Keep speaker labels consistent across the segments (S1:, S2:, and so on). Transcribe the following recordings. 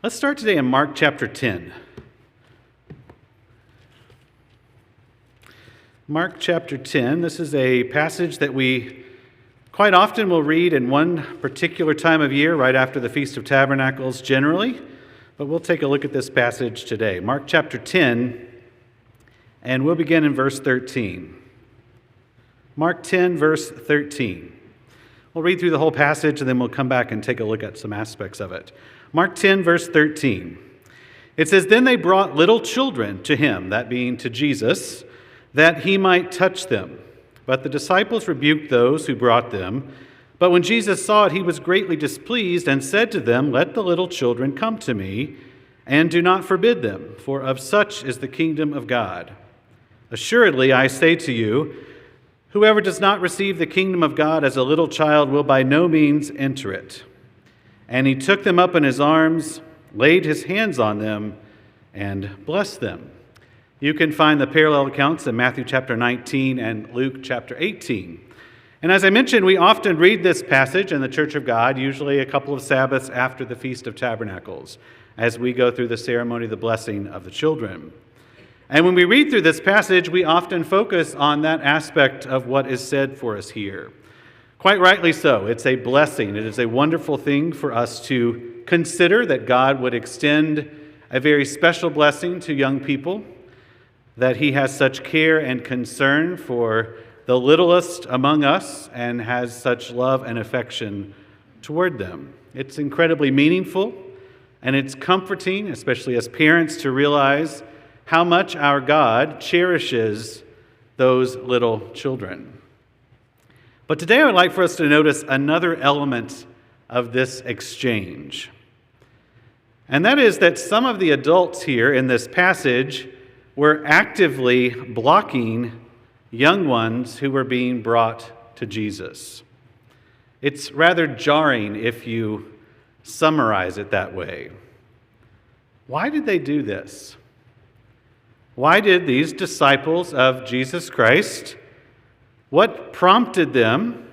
S1: Let's start today in Mark chapter 10. Mark chapter 10, this is a passage that we quite often will read in one particular time of year, right after the Feast of Tabernacles generally, but we'll take a look at this passage today. Mark chapter 10, and we'll begin in verse 13. Mark 10, verse 13. We'll read through the whole passage, and then we'll come back and take a look at some aspects of it. Mark 10, verse 13. It says, "Then they brought little children to him," that being to Jesus, "that he might touch them. But the disciples rebuked those who brought them. But when Jesus saw it, he was greatly displeased and said to them, 'Let the little children come to me, and do not forbid them, for of such is the kingdom of God. Assuredly, I say to you, whoever does not receive the kingdom of God as a little child will by no means enter it.' And he took them up in his arms, laid his hands on them, and blessed them." You can find the parallel accounts in Matthew chapter 19 and Luke chapter 18. And as I mentioned, we often read this passage in the Church of God, usually a couple of Sabbaths after the Feast of Tabernacles, as we go through the ceremony of the blessing of the children. And when we read through this passage, we often focus on that aspect of what is said for us here. Quite rightly so. It's a blessing. It is a wonderful thing for us to consider that God would extend a very special blessing to young people, that he has such care and concern for the littlest among us and has such love and affection toward them. It's incredibly meaningful, and it's comforting, especially as parents, to realize how much our God cherishes those little children. But today I would like for us to notice another element of this exchange. And that is that some of the adults here in this passage were actively blocking young ones who were being brought to Jesus. It's rather jarring if you summarize it that way. Why did they do this? Why did these disciples of Jesus Christ, what prompted them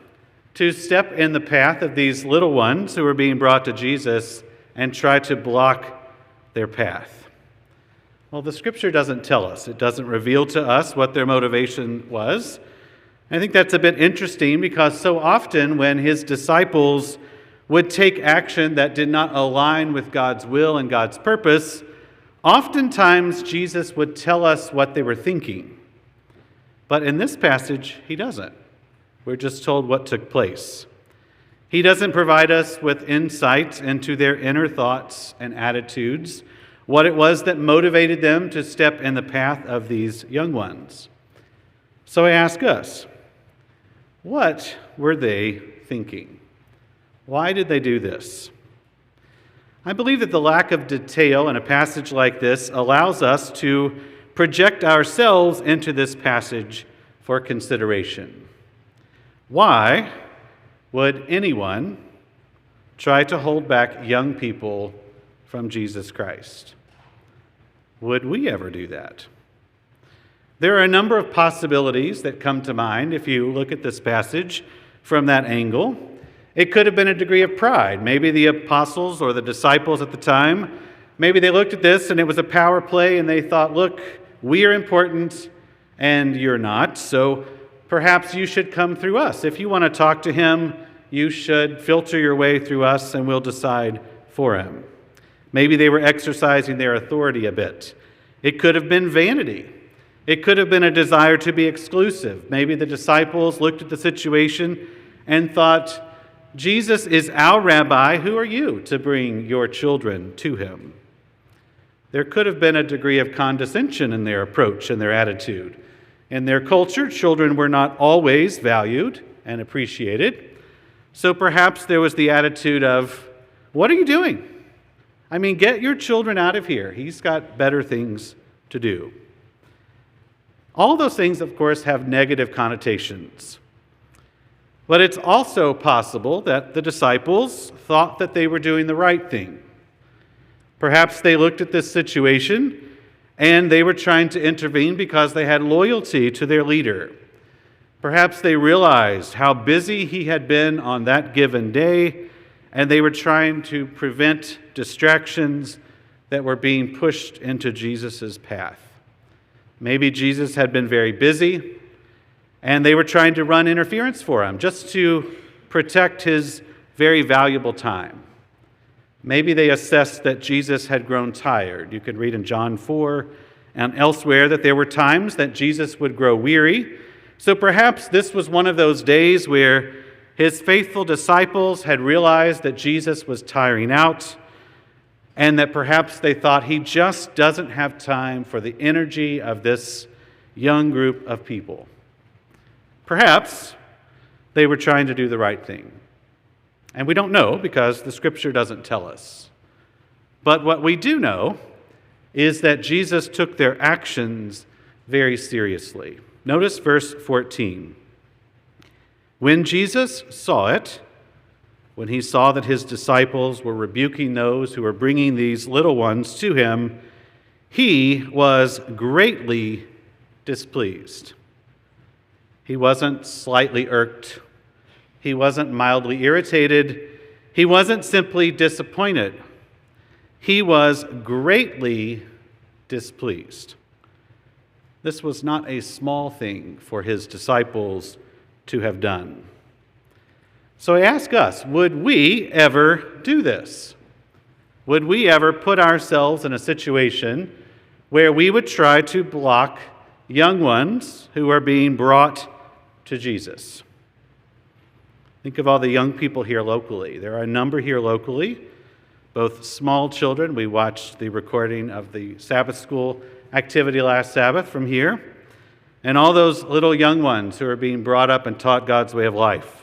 S1: to step in the path of these little ones who were being brought to Jesus and try to block their path? Well, the Scripture doesn't tell us. It doesn't reveal to us what their motivation was. I think that's a bit interesting because so often when his disciples would take action that did not align with God's will and God's purpose, oftentimes Jesus would tell us what they were thinking. But in this passage, he doesn't. We're just told what took place. He doesn't provide us with insight into their inner thoughts and attitudes, what it was that motivated them to step in the path of these young ones. So I ask us, what were they thinking? Why did they do this? I believe that the lack of detail in a passage like this allows us to project ourselves into this passage for consideration. Why would anyone try to hold back young people from Jesus Christ? Would we ever do that? There are a number of possibilities that come to mind if you look at this passage from that angle. It could have been a degree of pride. Maybe the apostles or the disciples at the time, maybe they looked at this and it was a power play and they thought, look, we are important and you're not, so perhaps you should come through us. If you want to talk to him, you should filter your way through us and we'll decide for him. Maybe they were exercising their authority a bit. It could have been vanity. It could have been a desire to be exclusive. Maybe the disciples looked at the situation and thought, Jesus is our rabbi. Who are you to bring your children to him? There could have been a degree of condescension in their approach and their attitude. In their culture, children were not always valued and appreciated. So perhaps there was the attitude of, what are you doing? I mean, get your children out of here. He's got better things to do. All those things, of course, have negative connotations. But it's also possible that the disciples thought that they were doing the right thing. Perhaps they looked at this situation and they were trying to intervene because they had loyalty to their leader. Perhaps they realized how busy he had been on that given day and they were trying to prevent distractions that were being pushed into Jesus' path. Maybe Jesus had been very busy, and they were trying to run interference for him just to protect his very valuable time. Maybe they assessed that Jesus had grown tired. You can read in John 4 and elsewhere that there were times that Jesus would grow weary. So perhaps this was one of those days where his faithful disciples had realized that Jesus was tiring out, and that perhaps they thought he just doesn't have time for the energy of this young group of people. Perhaps they were trying to do the right thing. And we don't know because the Scripture doesn't tell us. But what we do know is that Jesus took their actions very seriously. Notice verse 14. When Jesus saw it, when he saw that his disciples were rebuking those who were bringing these little ones to him, he was greatly displeased. He wasn't slightly irked. He wasn't mildly irritated. He wasn't simply disappointed. He was greatly displeased. This was not a small thing for his disciples to have done. So I ask us, would we ever do this? Would we ever put ourselves in a situation where we would try to block young ones who are being brought to Jesus? Think of all the young people here locally. There are a number here locally, both small children. We watched the recording of the Sabbath school activity last Sabbath from here, and all those little young ones who are being brought up and taught God's way of life.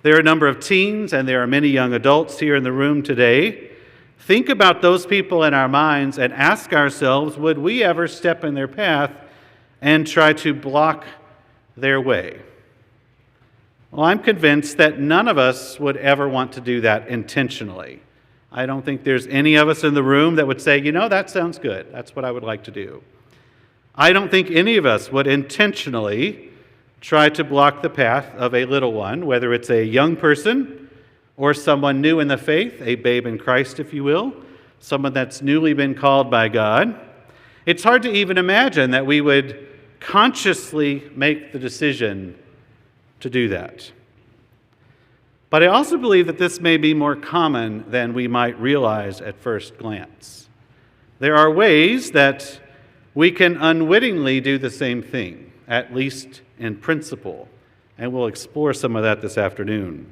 S1: There are a number of teens, and there are many young adults here in the room today. Think about those people in our minds and ask ourselves, would we ever step in their path and try to block their way? Well, I'm convinced that none of us would ever want to do that intentionally. I don't think there's any of us in the room that would say, that sounds good. That's what I would like to do. I don't think any of us would intentionally try to block the path of a little one, whether it's a young person or someone new in the faith, a babe in Christ, if you will, someone that's newly been called by God. It's hard to even imagine that we would consciously make the decision to do that. But I also believe that this may be more common than we might realize at first glance. There are ways that we can unwittingly do the same thing, at least in principle, and we'll explore some of that this afternoon.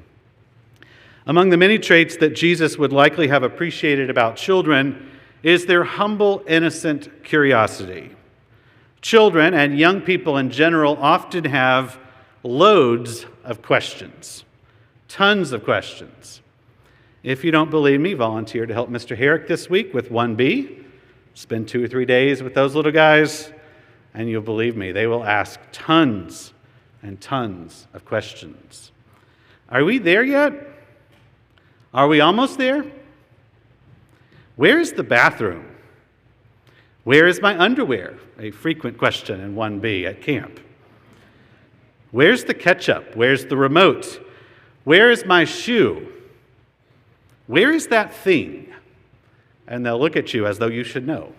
S1: Among the many traits that Jesus would likely have appreciated about children is their humble, innocent curiosity. Children and young people in general often have loads of questions, tons of questions. If you don't believe me, volunteer to help Mr. Herrick this week with 1B. Spend 2 or 3 days with those little guys, and you'll believe me, they will ask tons and tons of questions. Are we there yet? Are we almost there? Where is the bathroom? Where is my underwear? A frequent question in 1B at camp. Where's the ketchup? Where's the remote? Where is my shoe? Where is that thing? And they'll look at you as though you should know.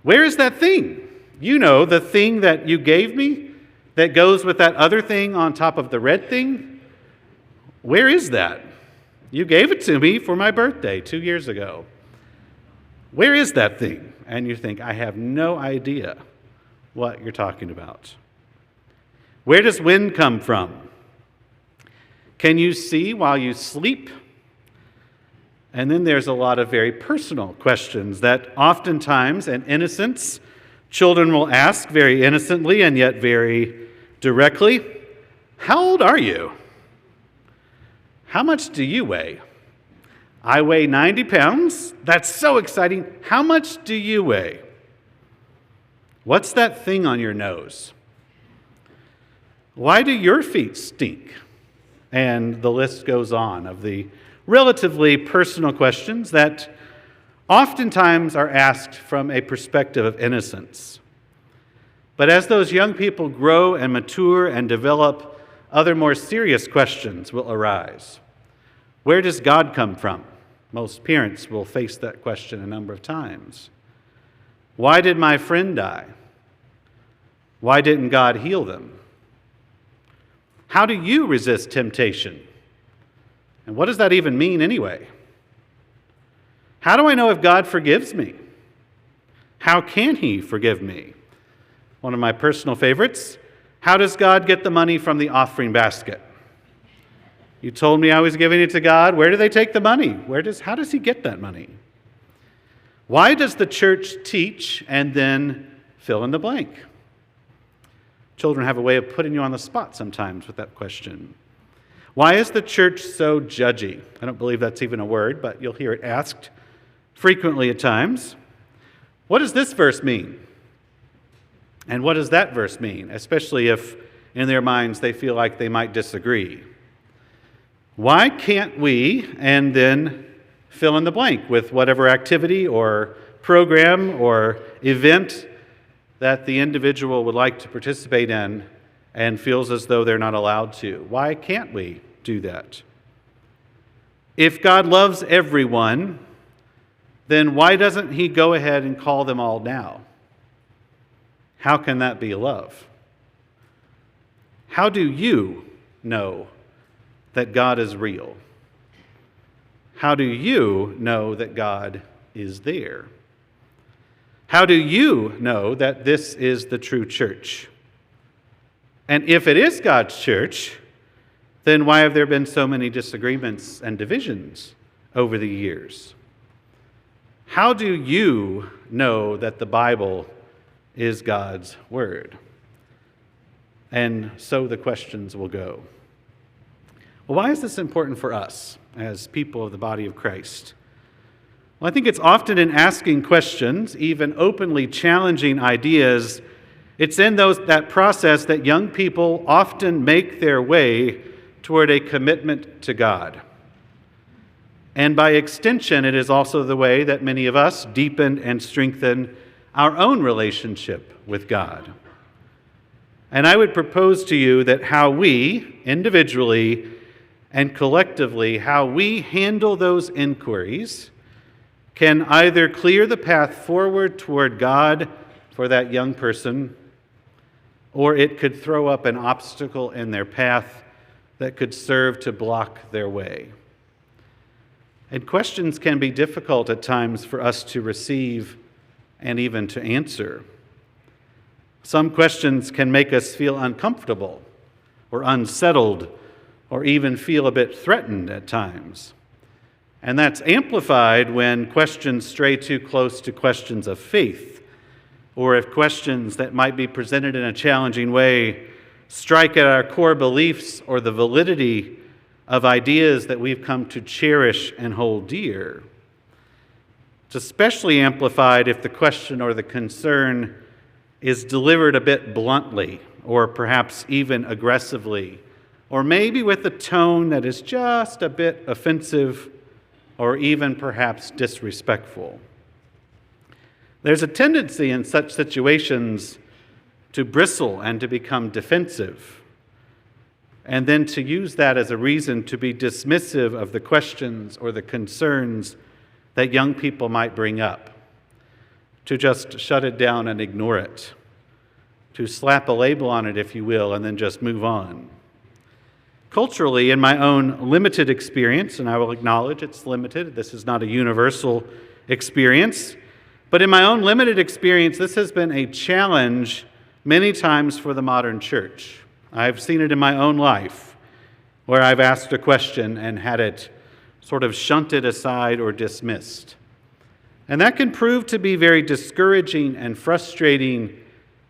S1: Where is that thing? You know, the thing that you gave me that goes with that other thing on top of the red thing? Where is that? You gave it to me for my birthday 2 years ago. Where is that thing? And you think, I have no idea what you're talking about. Where does wind come from? Can you see while you sleep? And then there's a lot of very personal questions that oftentimes, in innocence, children will ask very innocently and yet very directly. How old are you? How much do you weigh? I weigh 90 pounds. That's so exciting. How much do you weigh? What's that thing on your nose? Why do your feet stink? And the list goes on of the relatively personal questions that oftentimes are asked from a perspective of innocence. But as those young people grow and mature and develop, other more serious questions will arise. Where does God come from? Most parents will face that question a number of times. Why did my friend die? Why didn't God heal them? How do you resist temptation? And what does that even mean anyway? How do I know if God forgives me? How can He forgive me? One of my personal favorites, how does God get the money from the offering basket? You told me I was giving it to God. Where do they take the money? How does He get that money? Why does the church teach and then fill in the blank? Children have a way of putting you on the spot sometimes with that question. Why is the church so judgy? I don't believe that's even a word, but you'll hear it asked frequently at times. What does this verse mean? And what does that verse mean? Especially if in their minds they feel like they might disagree. Why can't we, and then fill in the blank with whatever activity or program or event that the individual would like to participate in and feels as though they're not allowed to? Why can't we do that? If God loves everyone, then why doesn't He go ahead and call them all now? How can that be love? How do you know that God is real? How do you know that God is there? How do you know that this is the true church? And if it is God's church, then why have there been so many disagreements and divisions over the years? How do you know that the Bible is God's Word? And so the questions will go. Well, why is this important for us as people of the body of Christ? Well, I think it's often in asking questions, even openly challenging ideas, it's in that process that young people often make their way toward a commitment to God. And by extension, it is also the way that many of us deepen and strengthen our own relationship with God. And I would propose to you that how we, individually and collectively, how we handle those inquiries can either clear the path forward toward God for that young person, or it could throw up an obstacle in their path that could serve to block their way. And questions can be difficult at times for us to receive and even to answer. Some questions can make us feel uncomfortable or unsettled or even feel a bit threatened at times. And that's amplified when questions stray too close to questions of faith, or if questions that might be presented in a challenging way strike at our core beliefs or the validity of ideas that we've come to cherish and hold dear. It's especially amplified if the question or the concern is delivered a bit bluntly, or perhaps even aggressively, or maybe with a tone that is just a bit offensive or even perhaps disrespectful. There's a tendency in such situations to bristle and to become defensive, and then to use that as a reason to be dismissive of the questions or the concerns that young people might bring up, to just shut it down and ignore it, to slap a label on it, if you will, and then just move on. Culturally, in my own limited experience, and I will acknowledge it's limited, this is not a universal experience, but in my own limited experience, this has been a challenge many times for the modern church. I've seen it in my own life, where I've asked a question and had it sort of shunted aside or dismissed. And that can prove to be very discouraging and frustrating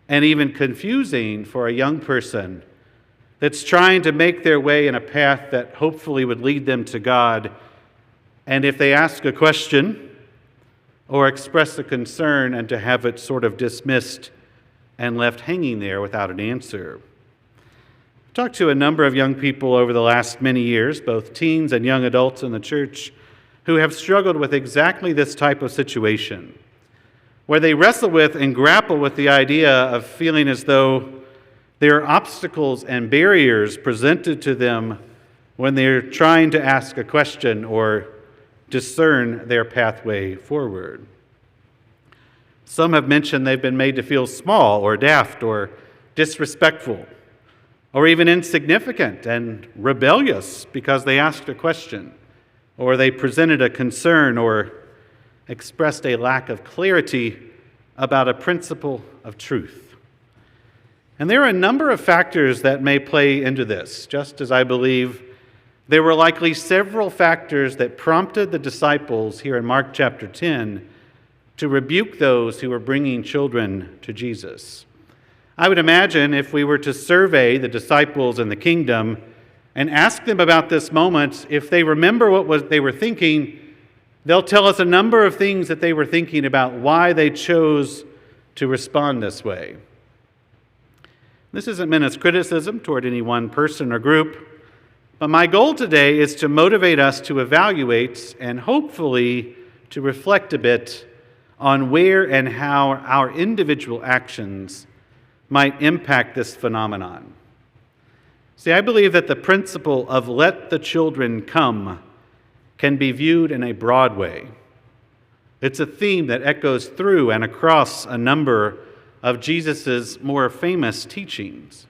S1: and even confusing for a young person that's trying to make their way in a path that hopefully would lead them to God. And if they ask a question or express a concern, and to have it sort of dismissed and left hanging there without an answer. I've talked to a number of young people over the last many years, both teens and young adults in the church, who have struggled with exactly this type of situation, where they wrestle with and grapple with the idea of feeling as though there are obstacles and barriers presented to them when they're trying to ask a question or discern their pathway forward. Some have mentioned they've been made to feel small or daft or disrespectful or even insignificant and rebellious because they asked a question or they presented a concern or expressed a lack of clarity about a principle of truth. And there are a number of factors that may play into this, just as I believe there were likely several factors that prompted the disciples here in Mark chapter 10 to rebuke those who were bringing children to Jesus. I would imagine if we were to survey the disciples in the kingdom and ask them about this moment, if they remember what they were thinking, they'll tell us a number of things that they were thinking about why they chose to respond this way. This isn't meant as criticism toward any one person or group, but my goal today is to motivate us to evaluate and hopefully to reflect a bit on where and how our individual actions might impact this phenomenon. See, I believe that the principle of let the children come can be viewed in a broad way. It's a theme that echoes through and across a number of Jesus' more famous teachings.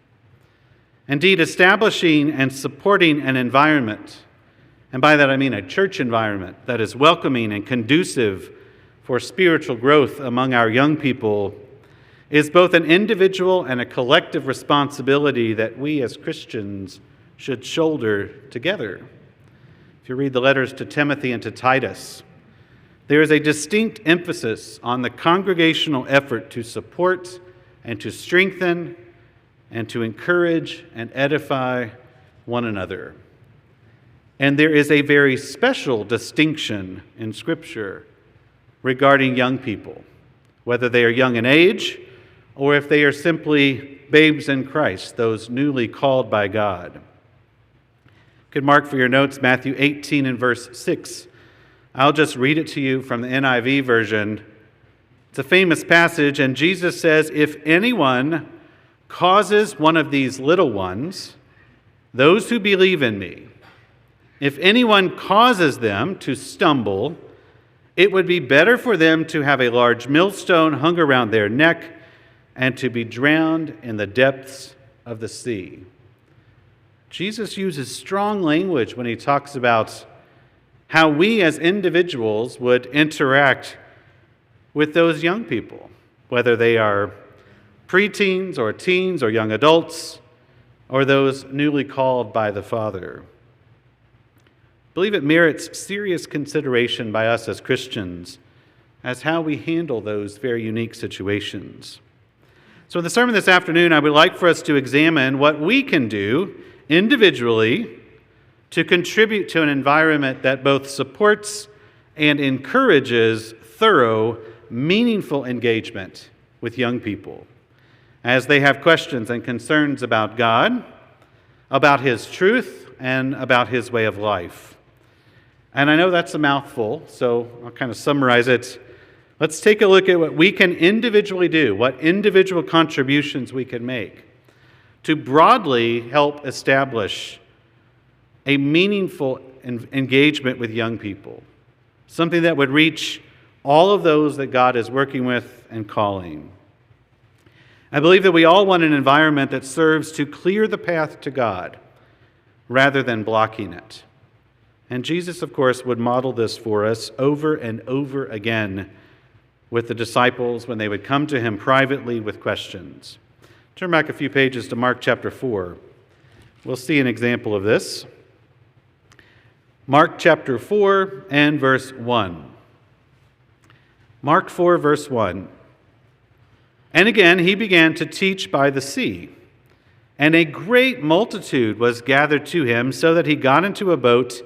S1: Indeed, establishing and supporting an environment, and by that I mean a church environment that is welcoming and conducive for spiritual growth among our young people, is both an individual and a collective responsibility that we as Christians should shoulder together. If you read the letters to Timothy and to Titus, there is a distinct emphasis on the congregational effort to support and to strengthen and to encourage and edify one another. And there is a very special distinction in Scripture regarding young people, whether they are young in age or if they are simply babes in Christ, those newly called by God. You could mark for your notes Matthew 18 and verse 6. I'll just read it to you from the NIV version. It's a famous passage, and Jesus says, "If anyone causes one of these little ones, those who believe in me, if anyone causes them to stumble, it would be better for them to have a large millstone hung around their neck and to be drowned in the depths of the sea." Jesus uses strong language when he talks about how we as individuals would interact with those young people, whether they are preteens or teens or young adults or those newly called by the Father. I believe it merits serious consideration by us as Christians as how we handle those very unique situations. So in the sermon this afternoon, I would like for us to examine what we can do individually to contribute to an environment that both supports and encourages thorough, meaningful engagement with young people as they have questions and concerns about God, about His truth, and about His way of life. And I know that's a mouthful, so I'll kind of summarize it. Let's take a look at what we can individually do, what individual contributions we can make to broadly help establish a meaningful engagement with young people, something that would reach all of those that God is working with and calling. I believe that we all want an environment that serves to clear the path to God rather than blocking it. And Jesus, of course, would model this for us over and over again with the disciples when they would come to him privately with questions. Turn back a few pages to Mark chapter 4. We'll see an example of this. Mark chapter 4 and verse 1. Mark 4, verse 1. "And again he began to teach by the sea, and a great multitude was gathered to him, so that he got into a boat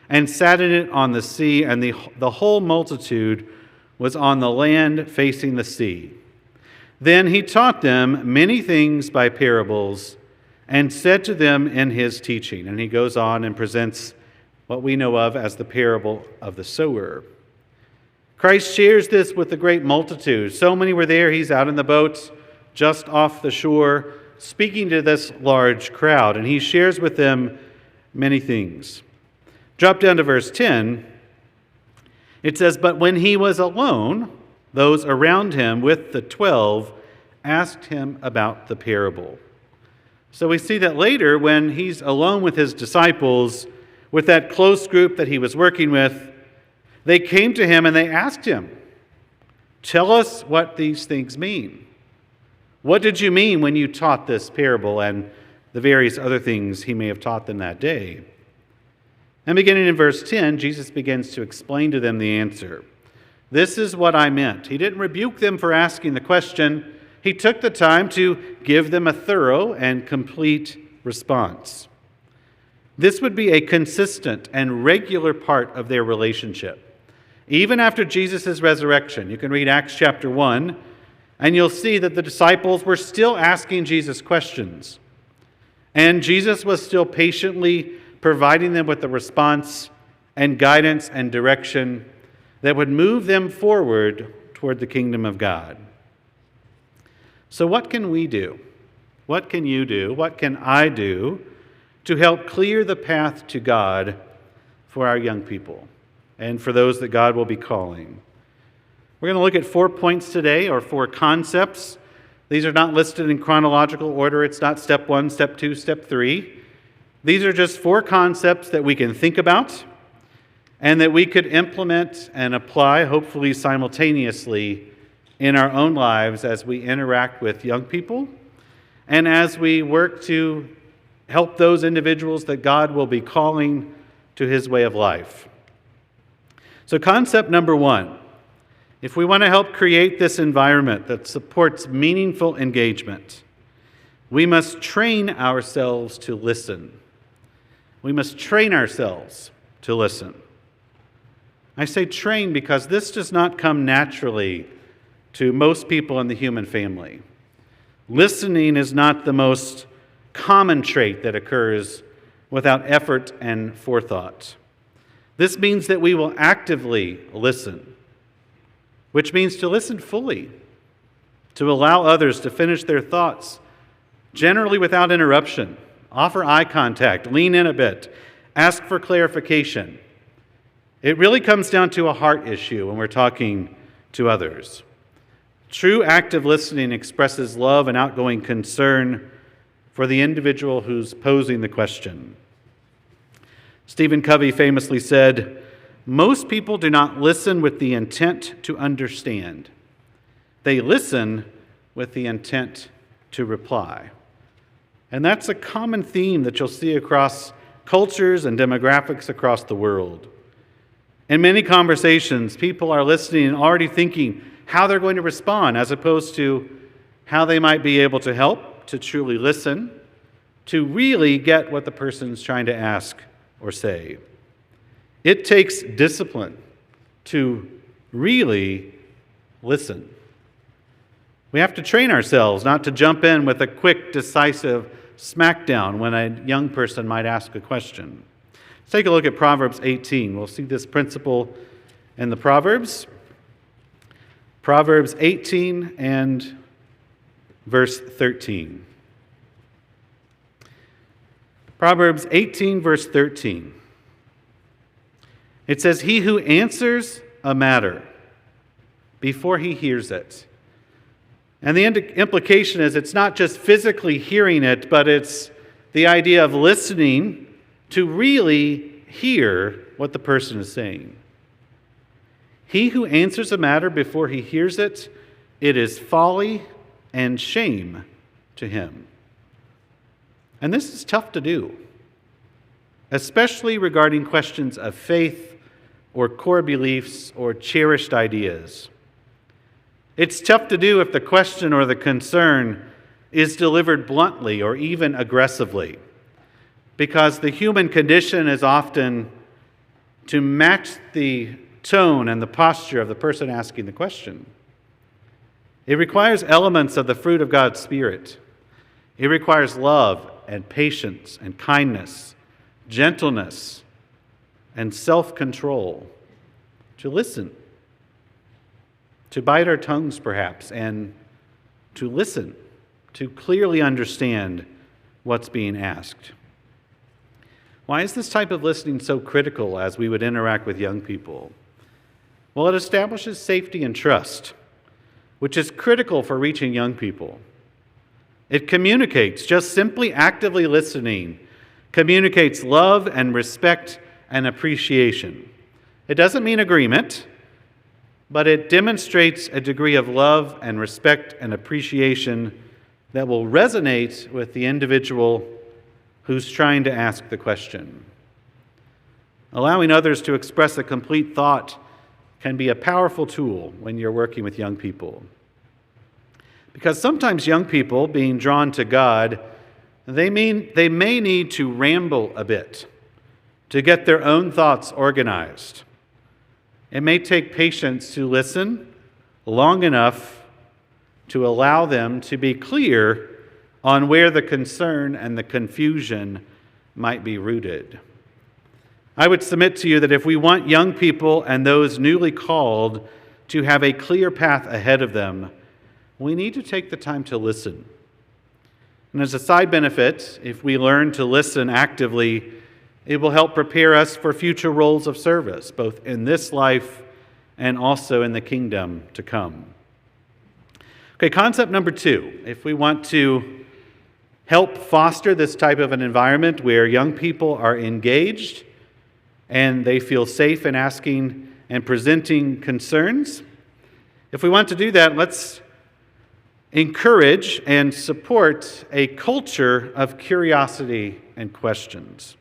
S1: and sat in it on the sea, and the whole multitude was on the land facing the sea. Then he taught them many things by parables, and said to them in his teaching." And he goes on and presents what we know of as the parable of the sower. Christ shares this with the great multitude. So many were there, he's out in the boat, just off the shore, speaking to this large crowd. And he shares with them many things. Drop down to verse 10. It says, "But when he was alone, those around him with the 12 asked him about the parable." So we see that later, when he's alone with his disciples, with that close group that he was working with, they came to him and they asked him, "Tell us what these things mean. What did you mean when you taught this parable?" and the various other things he may have taught them that day. And beginning in verse 10, Jesus begins to explain to them the answer. "This is what I meant." He didn't rebuke them for asking the question. He took the time to give them a thorough and complete response. This would be a consistent and regular part of their relationship. Even after Jesus' resurrection, you can read Acts chapter 1, and you'll see that the disciples were still asking Jesus questions. And Jesus was still patiently providing them with a response and guidance and direction that would move them forward toward the kingdom of God. So what can we do? What can you do? What can I do to help clear the path to God for our young people and for those that God will be calling? We're going to look at 4 points today, or 4 concepts. These are not listed in chronological order. It's not step 1, step 2, step 3. These are just 4 concepts that we can think about and that we could implement and apply, hopefully simultaneously, in our own lives as we interact with young people and as we work to help those individuals that God will be calling to his way of life. So concept number 1, if we want to help create this environment that supports meaningful engagement, we must train ourselves to listen. We must train ourselves to listen. I say train because this does not come naturally to most people in the human family. Listening is not the most common trait that occurs without effort and forethought. This means that we will actively listen, which means to listen fully, to allow others to finish their thoughts, generally without interruption, offer eye contact, lean in a bit, ask for clarification. It really comes down to a heart issue when we're talking to others. True active listening expresses love and outgoing concern for the individual who's posing the question. Stephen Covey famously said, "Most people do not listen with the intent to understand. They listen with the intent to reply." And that's a common theme that you'll see across cultures and demographics across the world. In many conversations, people are listening and already thinking how they're going to respond, as opposed to how they might be able to help, to truly listen, to really get what the person's trying to ask or say. It takes discipline to really listen. We have to train ourselves not to jump in with a quick, decisive smackdown when a young person might ask a question. Let's take a look at Proverbs 18. We'll see this principle in the Proverbs. Proverbs 18 and verse 13. Proverbs 18, verse 13. It says, "He who answers a matter before he hears it." And the implication is it's not just physically hearing it, but it's the idea of listening to really hear what the person is saying. He who answers a matter before he hears it, it is folly and shame to him. And this is tough to do, especially regarding questions of faith or core beliefs or cherished ideas. It's tough to do if the question or the concern is delivered bluntly or even aggressively, because the human condition is often to match the tone and the posture of the person asking the question. It requires elements of the fruit of God's Spirit. It requires love and patience and kindness, gentleness and self-control to listen, to bite our tongues perhaps, and to listen, to clearly understand what's being asked. Why is this type of listening so critical as we would interact with young people? Well, it establishes safety and trust, which is critical for reaching young people. It communicates, just simply actively listening, communicates love and respect and appreciation. It doesn't mean agreement, but it demonstrates a degree of love and respect and appreciation that will resonate with the individual who's trying to ask the question. Allowing others to express a complete thought can be a powerful tool when you're working with young people. Because sometimes young people, being drawn to God, they may need to ramble a bit to get their own thoughts organized. It may take patience to listen long enough to allow them to be clear on where the concern and the confusion might be rooted. I would submit to you that if we want young people and those newly called to have a clear path ahead of them, we need to take the time to listen. And as a side benefit, if we learn to listen actively, it will help prepare us for future roles of service, both in this life and also in the kingdom to come. Okay, concept number 2. If we want to help foster this type of an environment where young people are engaged and they feel safe in asking and presenting concerns, if we want to do that, let's encourage and support a culture of curiosity and questions.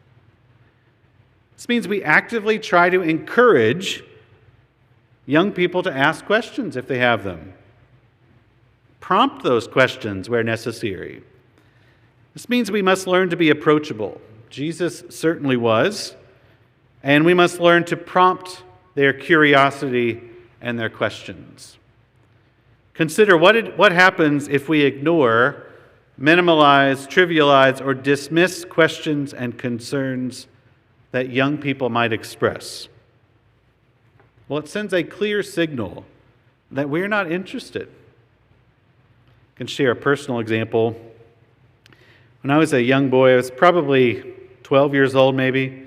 S1: This means we actively try to encourage young people to ask questions if they have them. Prompt those questions where necessary. This means we must learn to be approachable. Jesus certainly was, and we must learn to prompt their curiosity and their questions. Consider what happens if we ignore, minimalize, trivialize, or dismiss questions and concerns that young people might express. Well, it sends a clear signal that we're not interested. I can share a personal example. When I was a young boy, I was probably 12 years old maybe,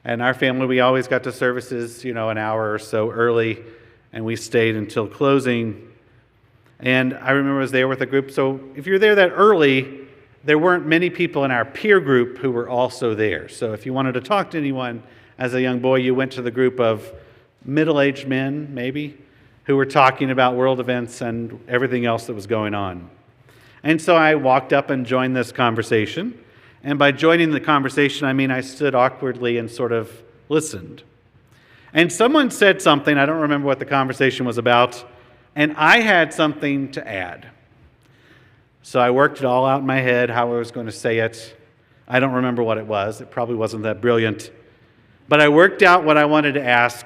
S1: and our family, we always got to services, an hour or so early, and we stayed until closing. And I remember I was there with a group, so if you're there that early, there weren't many people in our peer group who were also there. So if you wanted to talk to anyone as a young boy, you went to the group of middle-aged men, maybe, who were talking about world events and everything else that was going on. And so I walked up and joined this conversation. And by joining the conversation, I mean I stood awkwardly and sort of listened. And someone said something, I don't remember what the conversation was about, and I had something to add. So I worked it all out in my head, how I was going to say it. I don't remember what it was. It probably wasn't that brilliant. But I worked out what I wanted to ask,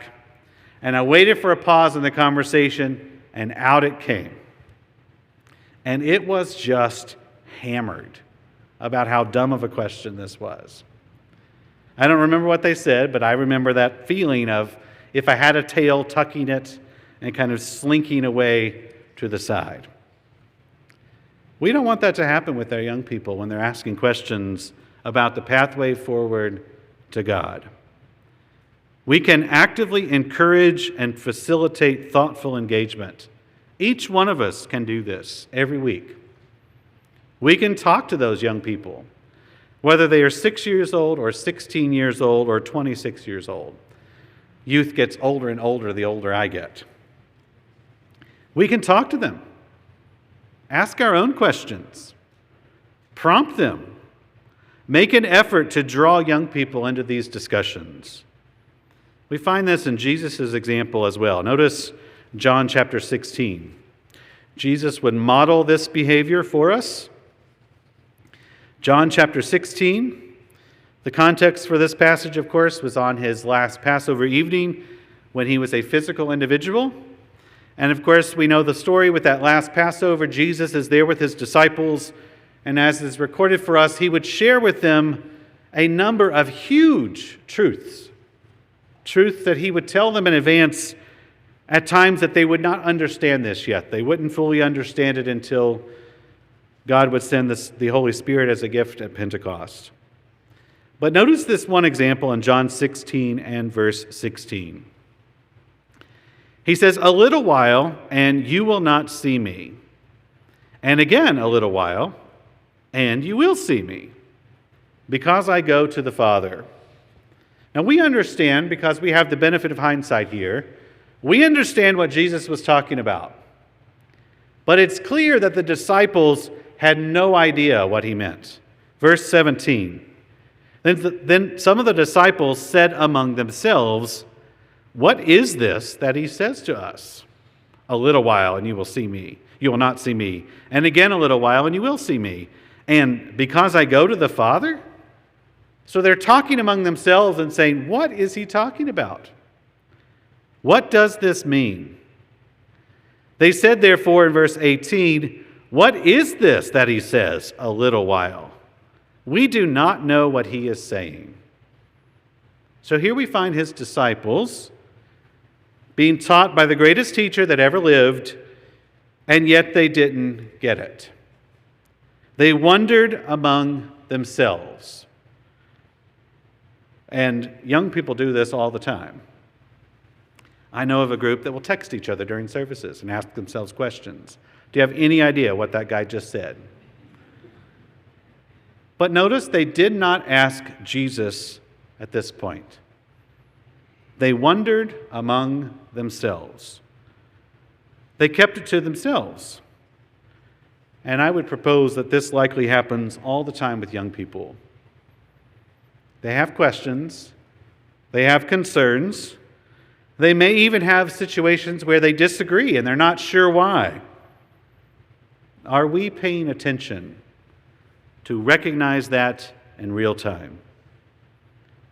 S1: and I waited for a pause in the conversation, and out it came. And it was just hammered about how dumb of a question this was. I don't remember what they said, but I remember that feeling of if I had a tail, tucking it and kind of slinking away to the side. We don't want that to happen with our young people when they're asking questions about the pathway forward to God. We can actively encourage and facilitate thoughtful engagement. Each one of us can do this every week. We can talk to those young people, whether they are 6 years old or 16 years old or 26 years old. Youth gets older and older the older I get. We can talk to them. Ask our own questions. Prompt them. Make an effort to draw young people into these discussions. We find this in Jesus' example as well. Notice John chapter 16. Jesus would model this behavior for us. John chapter 16. The context for this passage, of course, was on his last Passover evening when he was a physical individual. And of course, we know the story with that last Passover. Jesus is there with his disciples, and as is recorded for us, he would share with them a number of huge truths that he would tell them in advance at times that they would not understand this yet. They wouldn't fully understand it until God would send the Holy Spirit as a gift at Pentecost. But notice this one example in John 16 and verse 16. He says, "A little while, and you will not see me. And again a little while, and you will see me, because I go to the Father." Now we understand, because we have the benefit of hindsight here, we understand what Jesus was talking about. But it's clear that the disciples had no idea what he meant. Verse 17. Then some of the disciples said among themselves, "What is this that he says to us? A little while and you will see me. You will not see me. And again a little while and you will see me. And because I go to the Father?" So they're talking among themselves and saying, what is he talking about? What does this mean? They said therefore in verse 18, "What is this that he says, a little while? We do not know what he is saying." So here we find his disciples being taught by the greatest teacher that ever lived, and yet they didn't get it. They wondered among themselves. And young people do this all the time. I know of a group that will text each other during services and ask themselves questions. Do you have any idea what that guy just said? But notice they did not ask Jesus at this point. They wondered among themselves. They kept it to themselves. And I would propose that this likely happens all the time with young people. They have questions. They have concerns. They may even have situations where they disagree and they're not sure why. Are we paying attention to recognize that in real time?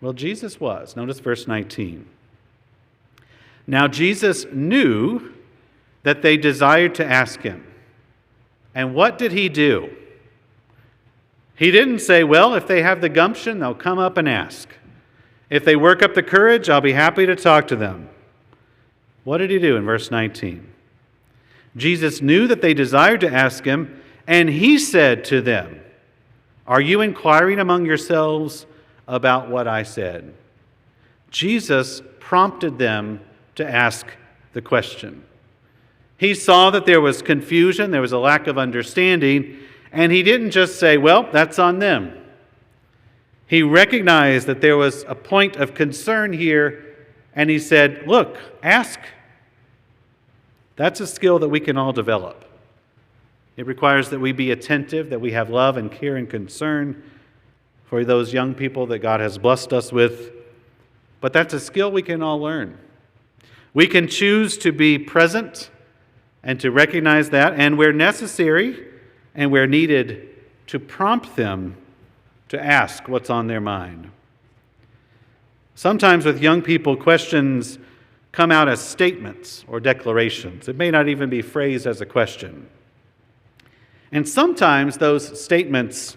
S1: Well, Jesus was. Notice verse 19. Now Jesus knew that they desired to ask him. And what did he do? He didn't say, well, if they have the gumption, they'll come up and ask. If they work up the courage, I'll be happy to talk to them. What did he do in verse 19? Jesus knew that they desired to ask him, and he said to them, "Are you inquiring among yourselves about what I said?" Jesus prompted them to ask the question. He saw that there was confusion, there was a lack of understanding, and he didn't just say, well, that's on them. He recognized that there was a point of concern here, and he said, look, ask. That's a skill that we can all develop. It requires that we be attentive, that we have love and care and concern for those young people that God has blessed us with. But that's a skill we can all learn. We can choose to be present and to recognize that, and where necessary and where needed, to prompt them to ask what's on their mind. Sometimes with young people, questions come out as statements or declarations. It may not even be phrased as a question. And sometimes those statements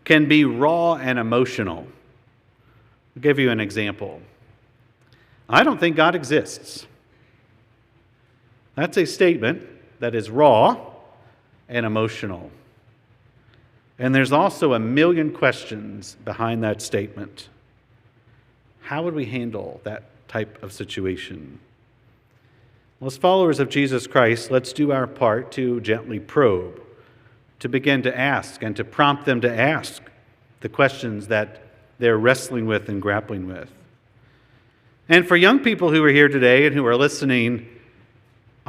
S1: can be raw and emotional. I'll give you an example. I don't think God exists. That's a statement that is raw and emotional. And there's also a million questions behind that statement. How would we handle that type of situation? Well, as followers of Jesus Christ, let's do our part to gently probe, to begin to ask and to prompt them to ask the questions that they're wrestling with and grappling with. And for young people who are here today and who are listening,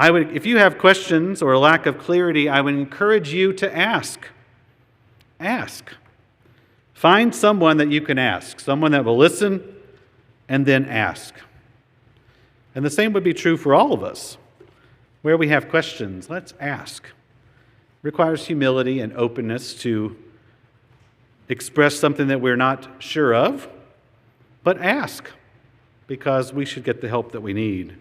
S1: if you have questions or a lack of clarity, I would encourage you to ask. Ask. Find someone that you can ask, someone that will listen, and then ask. And the same would be true for all of us. Where we have questions, let's ask. It requires humility and openness to express something that we're not sure of, but ask, because we should get the help that we need.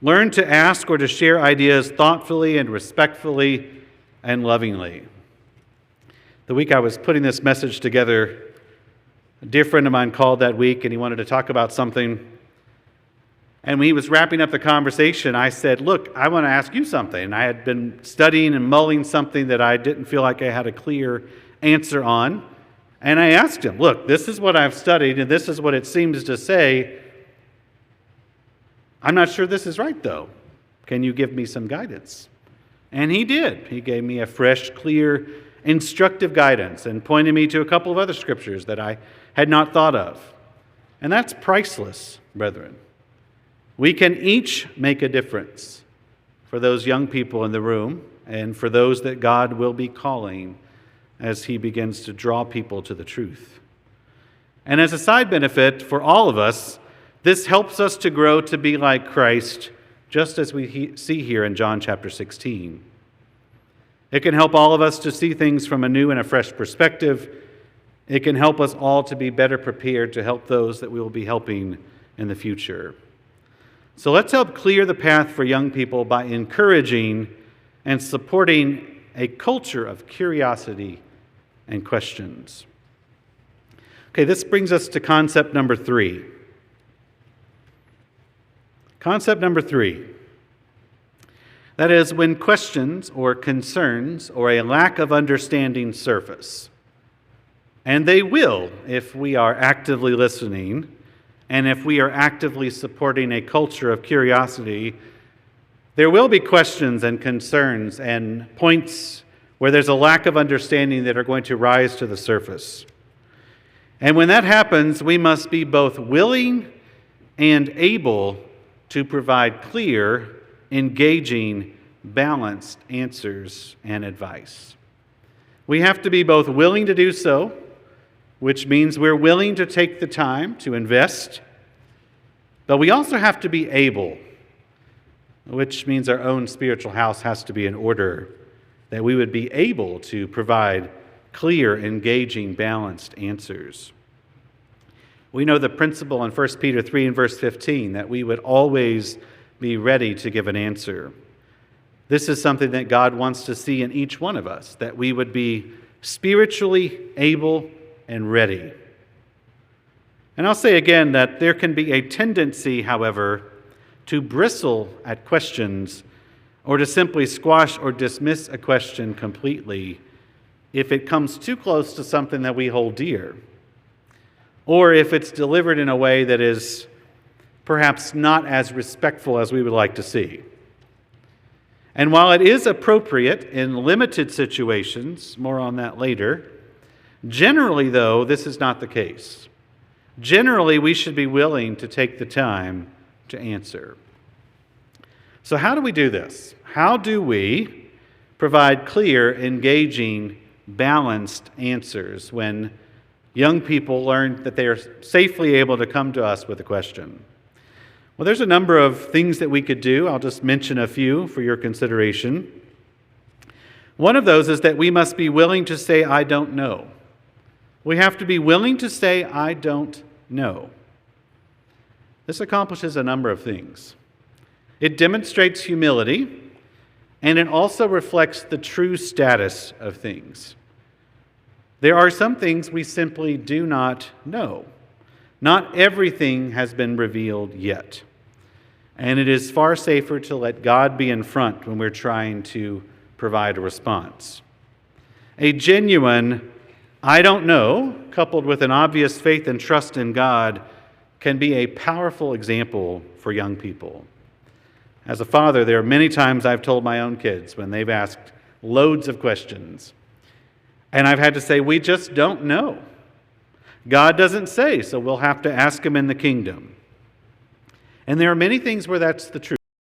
S1: Learn to ask or to share ideas thoughtfully and respectfully and lovingly. The week I was putting this message together, a dear friend of mine called that week and he wanted to talk about something. And when he was wrapping up the conversation, I said, look, I want to ask you something. And I had been studying and mulling something that I didn't feel like I had a clear answer on. And I asked him, look, this is what I've studied, and this is what it seems to say. I'm not sure this is right, though. Can you give me some guidance? And he did. He gave me a fresh, clear, instructive guidance and pointed me to a couple of other scriptures that I had not thought of. And that's priceless, brethren. We can each make a difference for those young people in the room and for those that God will be calling as he begins to draw people to the truth. And as a side benefit for all of us, this helps us to grow to be like Christ, just as we see here in John chapter 16. It can help all of us to see things from a new and a fresh perspective. It can help us all to be better prepared to help those that we will be helping in the future. So let's help clear the path for young people by encouraging and supporting a culture of curiosity and questions. Okay, this brings us to concept number 3. Concept number 3. That is, when questions or concerns or a lack of understanding surface, and they will if we are actively listening and if we are actively supporting a culture of curiosity, there will be questions and concerns and points where there's a lack of understanding that are going to rise to the surface. And when that happens, we must be both willing and able to provide clear, engaging, balanced answers and advice. We have to be both willing to do so, which means we're willing to take the time to invest, but we also have to be able, which means our own spiritual house has to be in order, that we would be able to provide clear, engaging, balanced answers. We know the principle in 1 Peter 3 and verse 15 that we would always be ready to give an answer. This is something that God wants to see in each one of us, that we would be spiritually able and ready. And I'll say again that there can be a tendency, however, to bristle at questions or to simply squash or dismiss a question completely if it comes too close to something that we hold dear, or if it's delivered in a way that is perhaps not as respectful as we would like to see. And while it is appropriate in limited situations, more on that later, generally, though, this is not the case. Generally, we should be willing to take the time to answer. So how do we do this? How do we provide clear, engaging, balanced answers when young people learn that they are safely able to come to us with a question? Well, there's a number of things that we could do. I'll just mention a few for your consideration. One of those is that we must be willing to say, I don't know. We have to be willing to say, I don't know. This accomplishes a number of things. It demonstrates humility, and it also reflects the true status of things. There are some things we simply do not know. Not everything has been revealed yet. And it is far safer to let God be in front when we're trying to provide a response. A genuine, I don't know, coupled with an obvious faith and trust in God, can be a powerful example for young people. As a father, there are many times I've told my own kids when they've asked loads of questions, and I've had to say, we just don't know. God doesn't say, so we'll have to ask him in the kingdom. And there are many things where that's the truth.